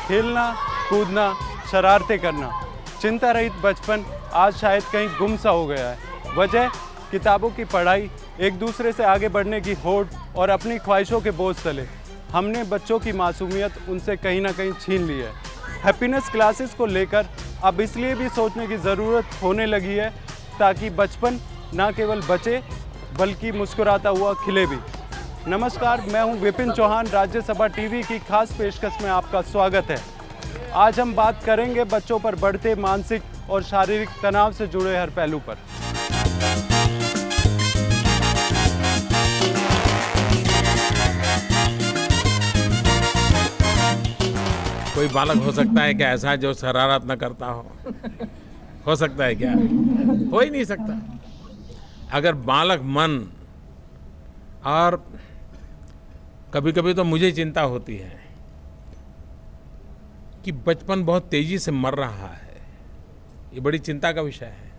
खेलना, कूदना, शरारतें करना, चिंता रहित बचपन आज शायद कहीं गुम सा हो गया है। वजह किताबों की पढ़ाई, एक दूसरे से आगे बढ़ने की होड़ और अपनी ख्वाहिशों के बोझ तले हमने बच्चों की मासूमियत उनसे कहीं ना कहीं छीन ली है। हैप्पीनेस क्लासेस को लेकर अब इसलिए भी सोचने की ज़रूरत होने लगी है ताकि बचपन ना केवल बचे बल्कि मुस्कुराता हुआ खिले भी। नमस्कार, मैं हूं विपिन चौहान। राज्यसभा टीवी की खास पेशकश में आपका स्वागत है। आज हम बात करेंगे बच्चों पर बढ़ते मानसिक और शारीरिक तनाव से जुड़े हर पहलू पर। कोई बालक हो सकता है क्या ऐसा जो शरारत न करता हो सकता है क्या? हो ही नहीं सकता। अगर बालक मन, और कभी कभी तो मुझे चिंता होती है कि बचपन बहुत तेजी से मर रहा है। ये बड़ी चिंता का विषय है।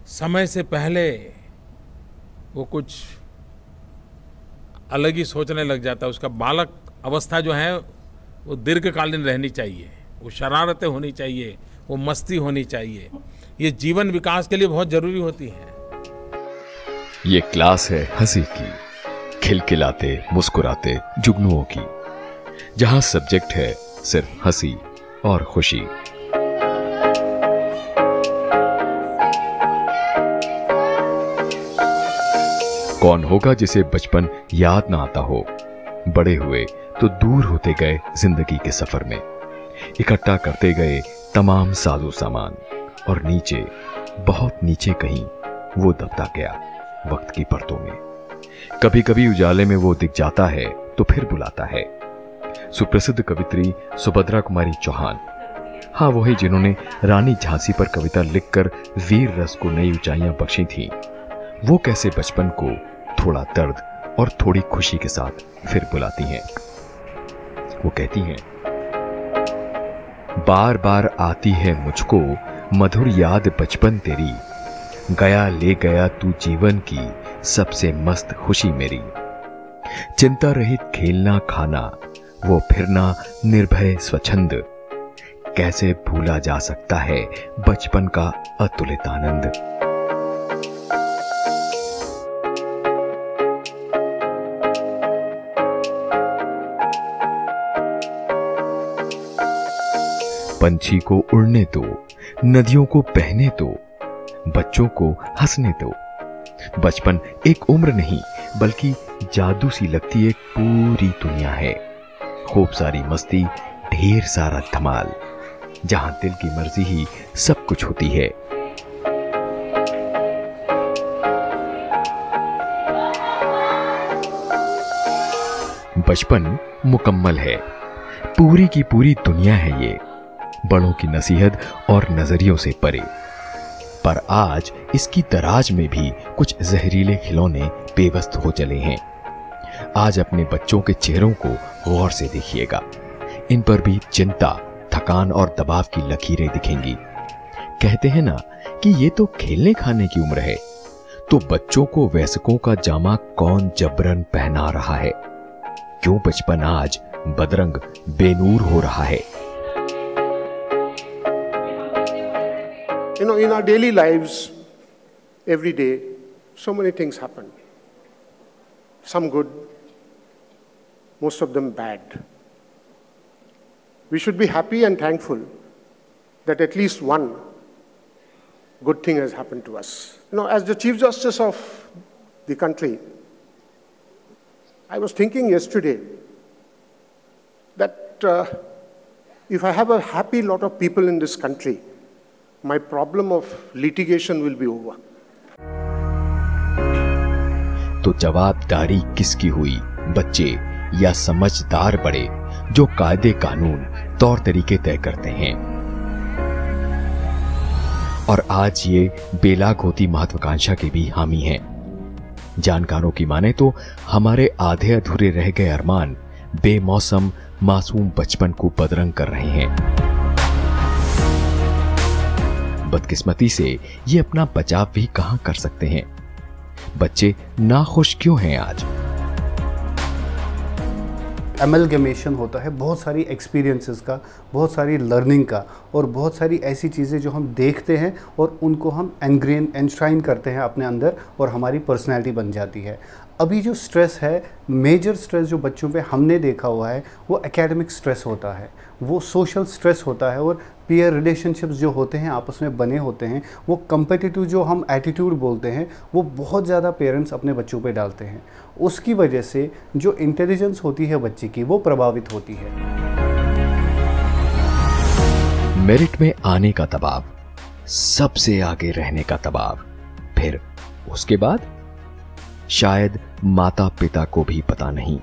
समय से पहले वो कुछ अलग ही सोचने लग जाता है। उसका बालक अवस्था जो है वो दीर्घकालीन रहनी चाहिए, वो शरारतें होनी चाहिए, वो मस्ती होनी चाहिए। ये जीवन विकास के लिए बहुत जरूरी होती है। ये क्लास है हंसी की, खिलखिलाते मुस्कुराते जुगनुओं की, जहां सब्जेक्ट है सिर्फ हंसी और खुशी। कौन होगा जिसे बचपन याद ना आता हो? बड़े हुए तो दूर होते गए जिंदगी के सफर में, इकट्ठा करते गए तमाम साजो सामान, और नीचे, बहुत नीचे कहीं वो दबता गया वक्त की परतों में। कभी कभी उजाले में वो दिख जाता है तो फिर बुलाता है। सुप्रसिद्ध कवित्री सुभद्रा कुमारी चौहान, हाँ वही जिन्होंने रानी झांसी पर कविता लिखकर वीर रस को नई ऊंचाइयां बख्शी थीं, वो कैसे बचपन को थोड़ा दर्द और थोड़ी खुशी के साथ फिर बुलाती हैं। वो कहती हैं, बार बार आती है मुझको मधुर याद बचपन तेरी, गया ले गया तू जीवन की सबसे मस्त खुशी मेरी। चिंता रहित खेलना खाना, वो फिरना निर्भय स्वच्छंद, कैसे भूला जा सकता है बचपन का अतुलित आनंद। पंछी को उड़ने दो, नदियों को बहने दो, बच्चों को हंसने दो। बचपन एक उम्र नहीं बल्कि जादू सी लगती एक पूरी दुनिया है। खूब सारी मस्ती, ढेर सारा धमाल, जहां दिल की मर्जी ही सब कुछ होती है। बचपन मुकम्मल है, पूरी की पूरी दुनिया है ये, बड़ों की नसीहत और नजरियों से परे। पर आज इसकी दराज में भी कुछ जहरीले खिलौने बेबस हो चले हैं। आज अपने बच्चों के चेहरों को गौर से देखिएगा, इन पर भी चिंता, थकान और दबाव की लकीरें दिखेंगी। कहते हैं ना कि ये तो खेलने खाने की उम्र है, तो बच्चों को वयस्कों का जामा कौन जबरन पहना रहा है? क्यों बचपन आज बदरंग बेनूर हो रहा है? You know, in our daily lives, every day, so many things happen. Some good, most of them bad. We should be happy and thankful that at least one good thing has happened to us. You know, as the Chief Justice of the country, I was thinking yesterday that if I have a happy lot of people in this country, my problem of litigation will be over. तो जवाबदारी किसकी हुई, बच्चे या समझदार बड़े जो कायदे कानून तौर तरीके तय करते हैं? और आज ये बेलाग होती महत्वाकांक्षा के भी हामी हैं। जानकारों की माने तो हमारे आधे अधूरे रह गए अरमान बेमौसम मासूम बचपन को बदरंग कर रहे हैं। बदकिस्मती से ये अपना बचाव भी कहां कर सकते हैं। बच्चे नाखुश क्यों हैं आज? एमलगमेशन होता है बहुत सारी एक्सपीरियंसेस का, बहुत सारी लर्निंग का, और बहुत सारी ऐसी चीज़ें जो हम देखते हैं और उनको हम एनश्राइन करते हैं अपने अंदर और हमारी पर्सनैलिटी बन जाती है। अभी जो स्ट्रेस है, मेजर स्ट्रेस जो बच्चों पे हमने देखा हुआ है वो एकेडमिक स्ट्रेस होता है, वो सोशल स्ट्रेस होता है, और पीयर रिलेशनशिप्स जो होते हैं आपस में बने होते हैं, वो कम्पिटिटिव जो हम एटीट्यूड बोलते हैं वो बहुत ज़्यादा पेरेंट्स अपने बच्चों पे डालते हैं। उसकी वजह से जो इंटेलिजेंस होती है बच्चे की वो प्रभावित होती है। मेरिट में आने का दबाव, सबसे आगे रहने का दबाव, फिर उसके बाद शायद माता पिता को भी पता नहीं।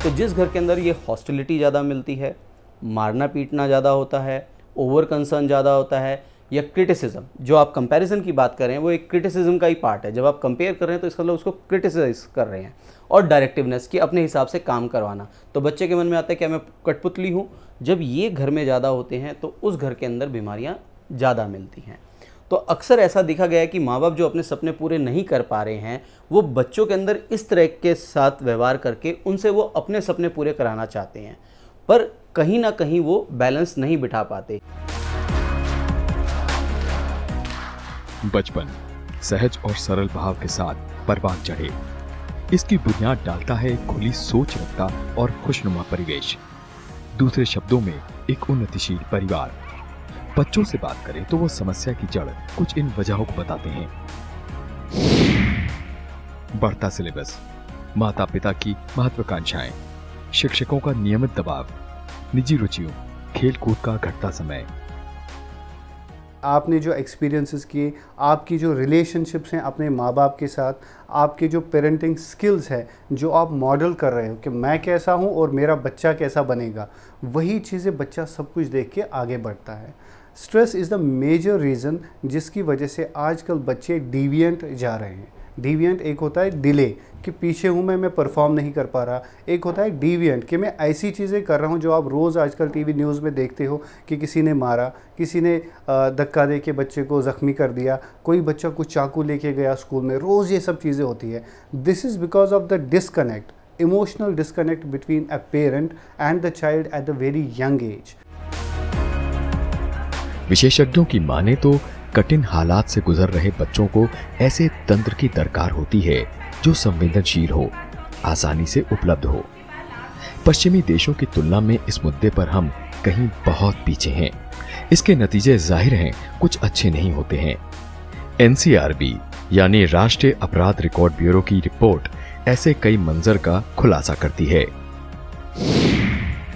तो जिस घर के अंदर ये हॉस्टिलिटी ज़्यादा मिलती है, मारना पीटना ज़्यादा होता है, ओवर कंसर्न ज़्यादा होता है, या क्रिटिसिज्म, जो आप कंपैरिजन की बात कर रहे हैं वो एक क्रिटिसिज्म का ही पार्ट है। जब आप कंपेयर कर रहे हैं तो इसका मतलब उसको क्रिटिसाइज कर रहे हैं। और डायरेक्टिवनेस की अपने हिसाब से काम करवाना, तो बच्चे के मन में आता है कि मैं कठपुतली हूँ। जब ये घर में ज़्यादा होते हैं तो उस घर के अंदर बीमारियाँ ज़्यादा मिलती हैं। तो अक्सर ऐसा देखा गया है कि माँ बाप जो अपने सपने पूरे नहीं कर पा रहे हैं वो बच्चों के अंदर इस तरह के साथ व्यवहार करके उनसे वो अपने सपने पूरे कराना चाहते हैं, पर कहीं ना कहीं वो बैलेंस नहीं बिठा पाते। बचपन सहज और सरल भाव के साथ परवान चढ़े, इसकी बुनियाद डालता है एक खुली सोच रखता और खुशनुमा परिवेश। दूसरे शब्दों में एक उन्नतिशील परिवार। बच्चों से बात करें तो वो समस्या की जड़ कुछ इन वजहों को बताते हैं। बढ़ता सिलेबस, माता पिता की महत्वाकांक्षाएं, शिक्षकों का नियमित दबाव, निजी रुचियों, खेल कूद का घटता समय। आपने जो एक्सपीरियंसेस किए, आपकी जो रिलेशनशिप्स हैं अपने माँ बाप के साथ, आपके जो पेरेंटिंग स्किल्स है जो आप मॉडल कर रहे हो कि मैं कैसा हूँ और मेरा बच्चा कैसा बनेगा, वही चीज़ें बच्चा सब कुछ देख के आगे बढ़ता है। Stress is the major reason जिसकी वजह से आजकल बच्चे डिविएंट जा रहे हैं। डिविएंट एक होता है डिले कि पीछे हूँ मैं परफॉर्म नहीं कर पा रहा, एक होता है डिविएंट कि मैं ऐसी चीज़ें कर रहा हूँ जो आप रोज़ आजकल टीवी न्यूज़ में देखते हो कि किसी ने मारा, किसी ने धक्का दे के बच्चे को ज़ख्मी कर दिया, कोई बच्चा कुछ चाकू लेके गया स्कूल में, रोज़ ये सब चीज़ें होती है। This is because of the disconnect, emotional disconnect between a parent and the child at the very young age. विशेषज्ञों की माने तो कठिन हालात से गुजर रहे बच्चों को ऐसे तंत्र की दरकार होती है जो संवेदनशील हो, आसानी से उपलब्ध हो। पश्चिमी देशों की तुलना में इस मुद्दे पर हम कहीं बहुत पीछे हैं। इसके नतीजे जाहिर हैं कुछ अच्छे नहीं होते हैं। NCRB यानी राष्ट्रीय अपराध रिकॉर्ड ब्यूरो की रिपोर्ट ऐसे कई मंजर का खुलासा करती है।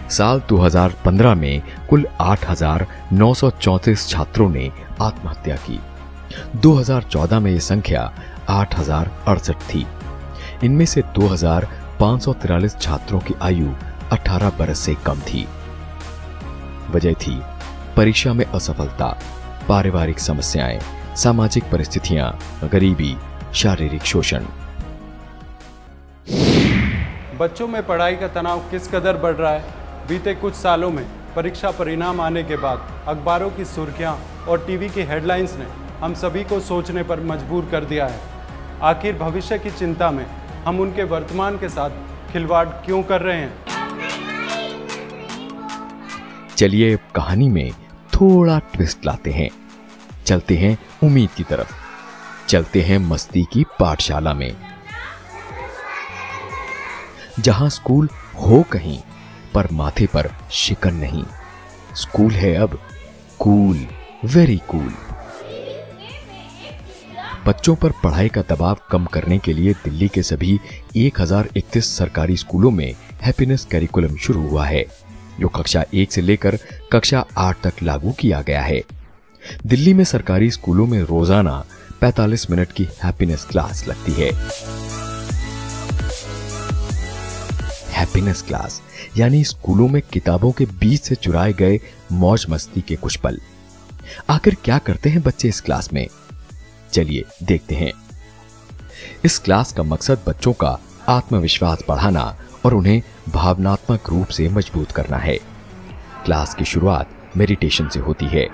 साल 2015 में कुल 8,934 छात्रों ने आत्महत्या की। 2014 में यह संख्या 8,068 थी। इनमें से 2,543 छात्रों की आयु 18 बरस से कम थी। वजह थी परीक्षा में असफलता, पारिवारिक समस्याएं, सामाजिक परिस्थितियां, गरीबी, शारीरिक शोषण। बच्चों में पढ़ाई का तनाव किस कदर बढ़ रहा है? बीते कुछ सालों में परीक्षा परिणाम आने के बाद अखबारों की सुर्खियां और टीवी की हेडलाइंस ने हम सभी को सोचने पर मजबूर कर दिया है। आखिर भविष्य की चिंता में हम उनके वर्तमान के साथ खिलवाड़ क्यों कर रहे हैं? चलिए कहानी में थोड़ा ट्विस्ट लाते हैं। चलते हैं उम्मीद की तरफ, चलते हैं मस्ती की पाठशाला में, जहां स्कूल हो कहीं पर माथे पर शिकन नहीं। स्कूल है अब कूल, वेरी कूल। बच्चों पर पढ़ाई का दबाव कम करने के लिए दिल्ली के सभी 1031 सरकारी स्कूलों में हैप्पीनेस करिकुलम शुरू हुआ है, जो कक्षा 1 से लेकर कक्षा 8 तक लागू किया गया है। दिल्ली में सरकारी स्कूलों में रोजाना 45 मिनट की हैप्पीनेस क्लास लगती है। हैप्पीनेस क्लास यानी स्कूलों में किताबों के बीच से चुराए गए मौज मस्ती के कुछ पल। आखिर क्या करते हैं बच्चे इस क्लास में? चलिए देखते हैं। इस क्लास का मकसद बच्चों का आत्मविश्वास बढ़ाना और उन्हें भावनात्मक रूप से मजबूत करना है। क्लास की शुरुआत मेडिटेशन से होती है।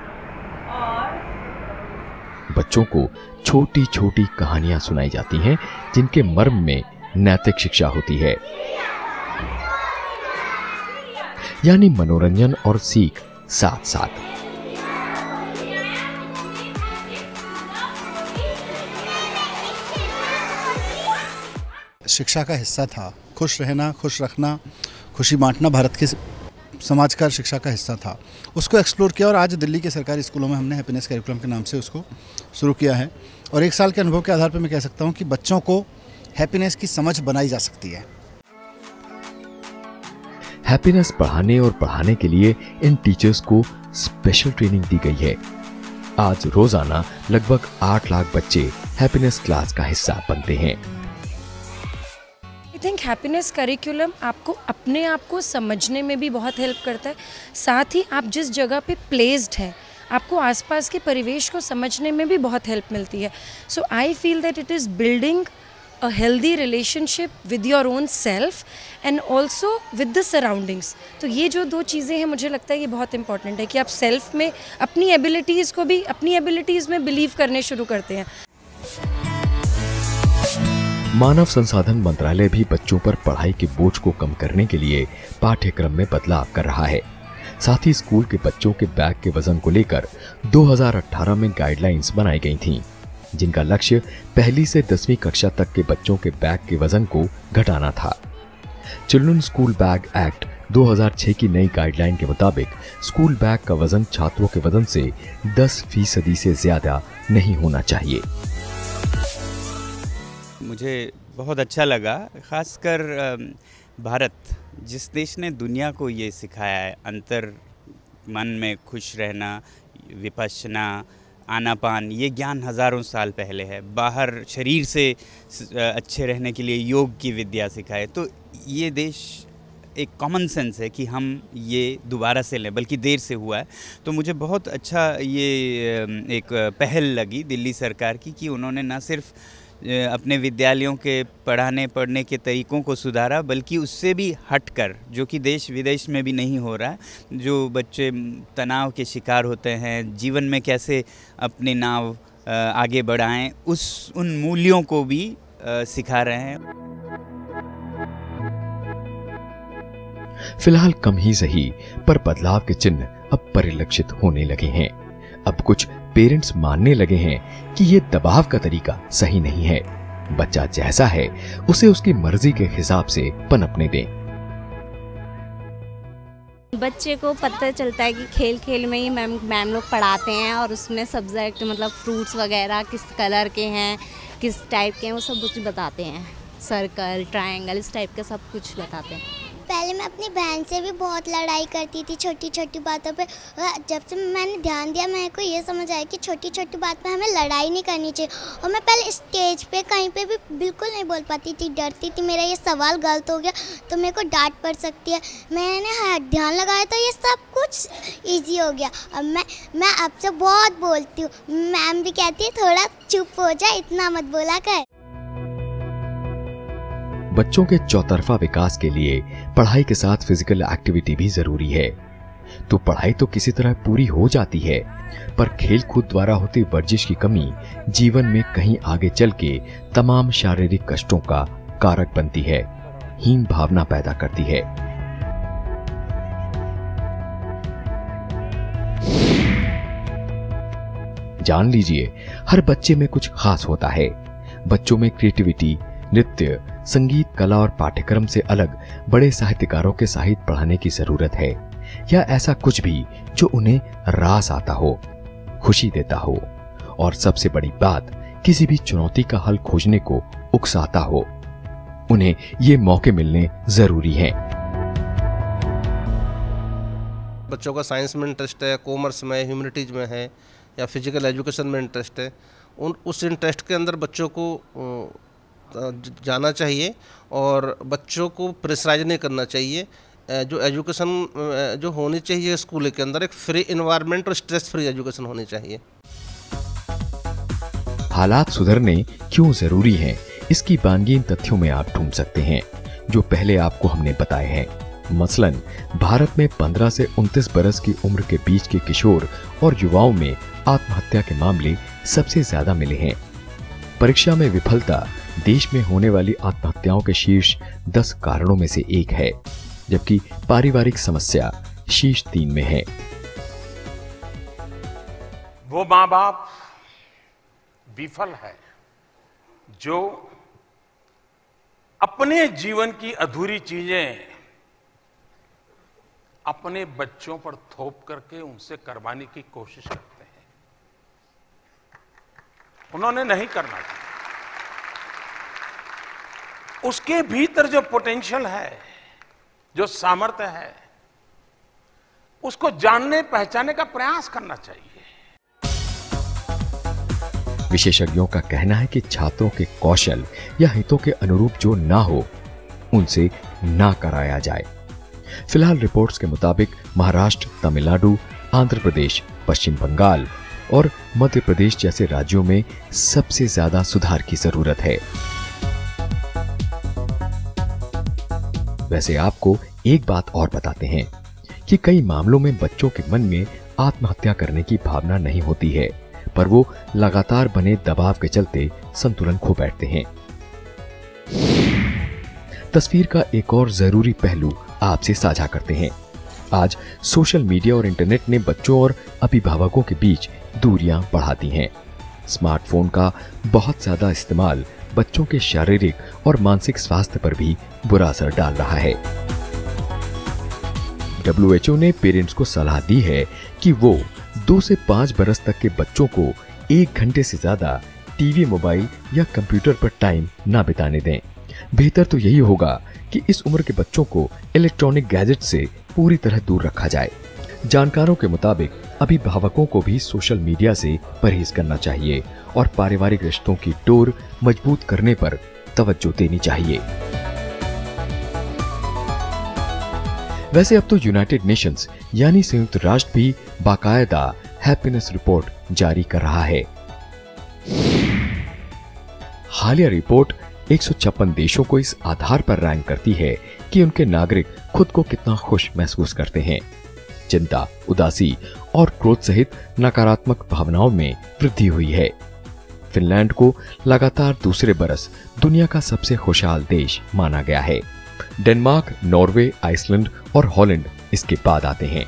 बच्चों को छोटी छोटी कहानियां सुनाई जाती हैं जिनके मर्म में नैतिक शिक्षा होती है। यानी मनोरंजन और सीख साथ साथ। शिक्षा का हिस्सा था। खुश रहना, खुश रखना, खुशी बांटना भारत के समाज का शिक्षा का हिस्सा था। उसको एक्सप्लोर किया और आज दिल्ली के सरकारी स्कूलों में हमने हैप्पीनेस करिकुलम के नाम से उसको शुरू किया है। और 1 साल के अनुभव के आधार पर मैं कह सकता हूँ कि बच्चों को हैप्पीनेस की समझ बनाई जा सकती है। हैप्पीनेस पढ़ाने और पढ़ाने के लिए इन टीचर्स को स्पेशल ट्रेनिंग दी गई है। आज रोजाना लगभग 8 लाख बच्चे हैप्पीनेस क्लास का हिस्सा बनते हैं। आई थिंक हैप्पीनेस करिकुलम आपको अपने आप को समझने में भी बहुत हेल्प करता है, साथ ही आप जिस जगह पे प्लेस्ड हैं आपको आसपास के परिवेश को समझने में भी बहुत हेल्प मिलती है। So I feel that it is building a healthy relationship with your own self and also with the surroundings. तो ये जो 2 चीज़ें हैं मुझे लगता है ये बहुत इंपॉर्टेंट है कि आप सेल्फ में अपनी एबिलिटीज़ को भी अपनी एबिलिटीज़ में बिलीव करने शुरू करते हैं। मानव संसाधन मंत्रालय भी बच्चों पर पढ़ाई के बोझ को कम करने के लिए पाठ्यक्रम में बदलाव कर रहा है। साथ ही स्कूल के बच्चों के बैग के वजन को लेकर 2018 में गाइडलाइंस बनाई गई थीं, जिनका लक्ष्य 1ली से 10वीं कक्षा तक के बच्चों के बैग के वजन को घटाना था। चिल्ड्रन स्कूल बैग एक्ट 2006 की नई गाइडलाइन के मुताबिक स्कूल बैग का वजन छात्रों के वजन से 10% से ज्यादा नहीं होना चाहिए। मुझे बहुत अच्छा लगा, खासकर भारत जिस देश ने दुनिया को ये सिखाया है, अंतर मन में खुश रहना, विपश्यना, आनापान, ये ज्ञान हज़ारों साल पहले है। बाहर शरीर से अच्छे रहने के लिए योग की विद्या सिखाए। तो ये देश एक कॉमन सेंस है कि हम ये दोबारा से लें, बल्कि देर से हुआ है। तो मुझे बहुत अच्छा ये एक पहल लगी दिल्ली सरकार की कि उन्होंने न सिर्फ अपने विद्यालयों के पढ़ने के तरीक़ों को सुधारा, बल्कि उससे भी हटकर, जो कि देश विदेश में भी नहीं हो रहा है, जो बच्चे तनाव के शिकार होते हैं, जीवन में कैसे अपने नाव आगे बढ़ाएं, उन मूल्यों को भी सिखा रहे हैं। फिलहाल कम ही सही, पर बदलाव के चिन्ह अब परिलक्षित होने लगे हैं। अब कुछ पेरेंट्स मानने लगे हैं कि ये दबाव का तरीका सही नहीं है। बच्चा जैसा है उसे उसकी मर्जी के हिसाब से पनपने दें। बच्चे को पता चलता है कि खेल खेल में ही मैम लोग पढ़ाते हैं और उसमें सब्जेक्ट मतलब फ्रूट्स वगैरह किस कलर के हैं, किस टाइप के हैं, वो सब कुछ बताते हैं। सर्कल, ट्रायंगल, इस टाइप का सब कुछ बताते हैं। पहले मैं अपनी बहन से भी बहुत लड़ाई करती थी छोटी छोटी बातों पे। जब से मैंने ध्यान दिया मेरे को ये समझ आया कि छोटी छोटी बात पे हमें लड़ाई नहीं करनी चाहिए। और मैं पहले स्टेज पे कहीं पे भी बिल्कुल नहीं बोल पाती थी, डरती थी मेरा ये सवाल गलत हो गया तो मेरे को डांट पड़ सकती है। मैंने ध्यान लगाया तो ये सब कुछ ईजी हो गया। अब मैं आपसे बहुत बोलती हूँ, मैम भी कहती है थोड़ा चुप हो जा, इतना मत बोला कर। बच्चों के चौतरफा विकास के लिए पढ़ाई के साथ फिजिकल एक्टिविटी भी जरूरी है। तो पढ़ाई तो किसी तरह पूरी हो जाती है, पर खेल कूद द्वारा होती वर्जिश की कमी जीवन में कहीं आगे चल के तमाम शारीरिक कष्टों का कारक बनती है, हीन भावना पैदा करती है। जान लीजिए, हर बच्चे में कुछ खास होता है। बच्चों में क्रिएटिविटी, नृत्य, संगीत, कला और पाठ्यक्रम से अलग बड़े साहित्यकारों के साहित्य पढ़ाने की जरूरत है, या ऐसा कुछ भी जो उन्हें रास आता हो, खुशी देता हो, और सबसे बड़ी बात, किसी भी चुनौती का हल खोजने को उकसाता हो। उन्हें ये मौके मिलने जरूरी हैं। बच्चों का साइंस में इंटरेस्ट है, कॉमर्स में, ह्यूमैनिटीज में है, या फिजिकल एजुकेशन में इंटरेस्ट है, उस इंटरेस्ट के अंदर बच्चों को जाना चाहिए और बच्चों को प्रेशराइज नहीं करना चाहिए। जो एजुकेशन जो होनी चाहिए स्कूल के अंदर, एक फ्री एनवायरनमेंट और स्ट्रेस फ्री एजुकेशन होनी चाहिए। हालात सुधरने क्यों जरूरी हैं, इसकी बानगी इन तथ्यों में आप ढूंढ सकते हैं जो पहले आपको हमने बताए हैं। मसलन भारत में 15 से 29 बरस की उम्र के बीच के किशोर और युवाओं में आत्महत्या के मामले सबसे ज्यादा मिले हैं। परीक्षा में विफलता देश में होने वाली आत्महत्याओं के शीर्ष 10 कारणों में से एक है। जबकि पारिवारिक समस्या शीर्ष 3 में है। वो माँ बाप विफल है जो अपने जीवन की अधूरी चीजें अपने बच्चों पर थोप करके उनसे करवाने की कोशिश करते हैं। उन्होंने नहीं करना चाहिए। उसके भीतर जो पोटेंशियल है, जो सामर्थ्य है, उसको जानने पहचानने का प्रयास करना चाहिए। विशेषज्ञों का कहना है कि छात्रों के कौशल या हितों के अनुरूप जो ना हो, उनसे ना कराया जाए। फिलहाल रिपोर्ट्स के मुताबिक महाराष्ट्र, तमिलनाडु, आंध्र प्रदेश, पश्चिम बंगाल और मध्य प्रदेश जैसे राज्यों में सबसे ज्यादा सुधार की जरूरत है। वैसे आपको एक बात और बताते हैं कि कई मामलों में बच्चों के मन में आत्महत्या करने की भावना नहीं होती है, पर वो लगातार बने दबाव के चलते संतुलन खो बैठते हैं। तस्वीर का एक और जरूरी पहलू आपसे साझा करते हैं। आज सोशल मीडिया और इंटरनेट ने बच्चों और अभिभावकों के बीच दूरियां बढ़ा दी हैं। स्मार्टफोन का बहुत ज्यादा इस्तेमाल बच्चों के शारीरिक और मानसिक स्वास्थ्य पर भी बुरा असर डाल रहा है। WHO ने पेरेंट्स को सलाह दी है कि वो 2 से 5 बरस तक के बच्चों को 1 घंटे से ज्यादा टीवी, मोबाइल या कंप्यूटर पर टाइम ना बिताने दें। बेहतर तो यही होगा कि इस उम्र के बच्चों को इलेक्ट्रॉनिक गैजेट से पूरी तरह दूर रखा जाए। जानकारों के मुताबिक अभिभावकों को भी सोशल मीडिया से परहेज करना चाहिए और पारिवारिक रिश्तों की डोर मजबूत करने पर तवज्जो देनी चाहिए। वैसे अब तो यूनाइटेड नेशंस यानी संयुक्त राष्ट्र भी बाकायदा हैप्पीनेस रिपोर्ट जारी कर रहा है। हालिया रिपोर्ट 156 देशों को इस आधार पर रैंक करती है कि उनके नागरिक खुद को कितना खुश महसूस करते हैं। चिंता, उदासी और क्रोध सहित नकारात्मक भावनाओं में वृद्धि हुई है। फिनलैंड को लगातार दूसरे बरस दुनिया का सबसे खुशहाल देश माना गया है। डेनमार्क, नॉर्वे, आइसलैंड और हॉलैंड इसके बाद आते हैं।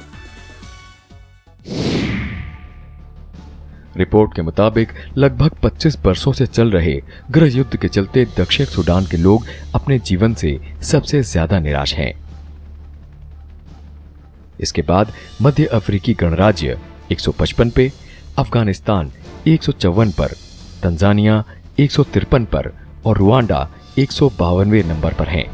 रिपोर्ट के मुताबिक लगभग 25 वर्षों से चल रहे गृह युद्ध के चलते दक्षिण सूडान के लोग अपने जीवन से सबसे ज्यादा निराश हैं। इसके बाद मध्य अफ्रीकी गणराज्य 155 पे, अफगानिस्तान 154 पर, तंजानिया 153 पर और रुवांडा 152वें नंबर पर हैं।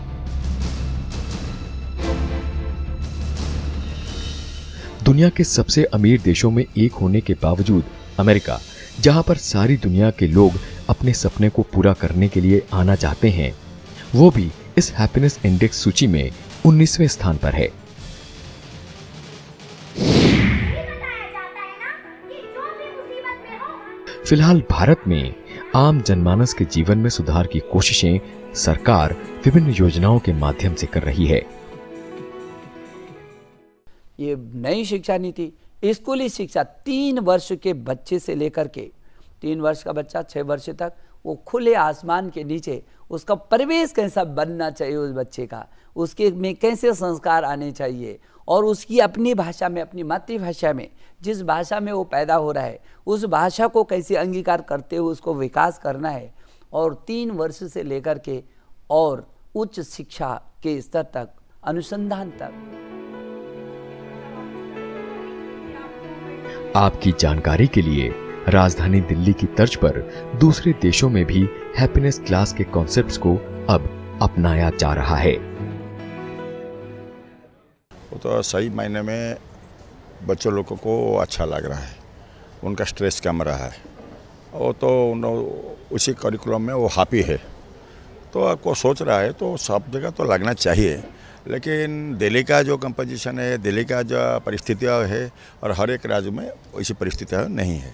दुनिया के सबसे अमीर देशों में एक होने के बावजूद अमेरिका, जहां पर सारी दुनिया के लोग अपने सपने को पूरा करने के लिए आना चाहते हैं, वो भी इस हैप्पीनेस इंडेक्स सूची में 19वें स्थान पर है। फिलहाल भारत में आम जनमानस के जीवन में सुधार की कोशिशें सरकार विभिन्न योजनाओं के माध्यम से कर रही है। ये नई शिक्षा नीति स्कूली शिक्षा 3 वर्ष के बच्चे से लेकर के 3 वर्ष का बच्चा 6 वर्ष तक वो खुले आसमान के नीचे उसका परिवेश कैसा बनना चाहिए, उस बच्चे का उसके में कैसे संस्कार आने चाहिए और उसकी अपनी भाषा में, अपनी मातृभाषा में, जिस भाषा में वो पैदा हो रहा है उस भाषा को कैसे अंगीकार करते हुए उसको विकास करना है। और 3 वर्ष से लेकर के और उच्च शिक्षा के स्तर तक, अनुसंधान तक। आपकी जानकारी के लिए राजधानी दिल्ली की तर्ज पर दूसरे देशों में भी हैप्पीनेस क्लास के कॉन्सेप्ट्स को अब अपनाया जा रहा है। वो तो सही मायने में बच्चों लोगों को अच्छा लग रहा है, उनका स्ट्रेस कम रहा है, वो तो उसी करिकुलम में वो हैप्पी है। तो आपको सोच रहा है तो सब जगह तो लगना चाहिए, लेकिन दिल्ली का जो कंपोजिशन है, दिल्ली का जो परिस्थितियाँ है और हर एक राज्य में वैसी परिस्थितियाँ नहीं है,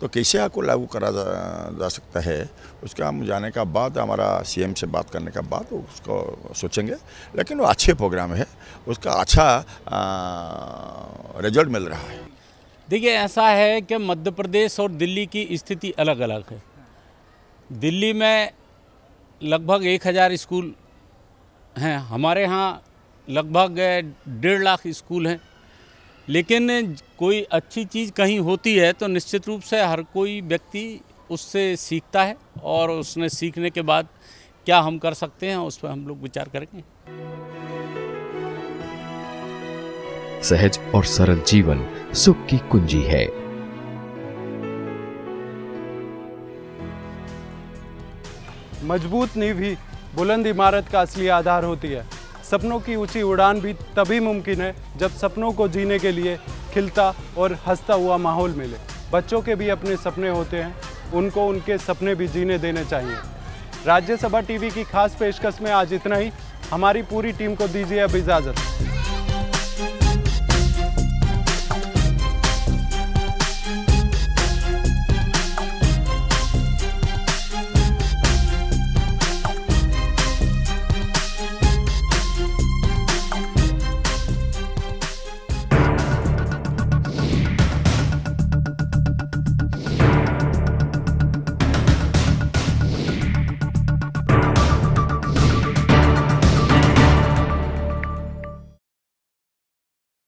तो कैसे आपको लागू करा जा सकता है, उसका हम जाने का बाद, हमारा सीएम से बात करने का बाद उसको सोचेंगे। लेकिन वो अच्छे प्रोग्राम है, उसका अच्छा रिजल्ट मिल रहा है। देखिए, ऐसा है कि मध्य प्रदेश और दिल्ली की स्थिति अलग अलग है। दिल्ली में लगभग 1000 स्कूल हैं, हमारे यहाँ लगभग 1.5 लाख स्कूल हैं, लेकिन कोई अच्छी चीज़ कहीं होती है तो निश्चित रूप से हर कोई व्यक्ति उससे सीखता है, और उसने सीखने के बाद क्या हम कर सकते हैं उस पर हम लोग विचार करेंगे। सहज और सरल जीवन सुख की कुंजी है। मजबूत नींव ही बुलंद इमारत का असली आधार होती है। सपनों की ऊंची उड़ान भी तभी मुमकिन है जब सपनों को जीने के लिए खिलता और हंसता हुआ माहौल मिले। बच्चों के भी अपने सपने होते हैं, उनको उनके सपने भी जीने देने चाहिए। राज्यसभा टीवी की खास पेशकश में आज इतना ही। हमारी पूरी टीम को दीजिए अब इजाज़त।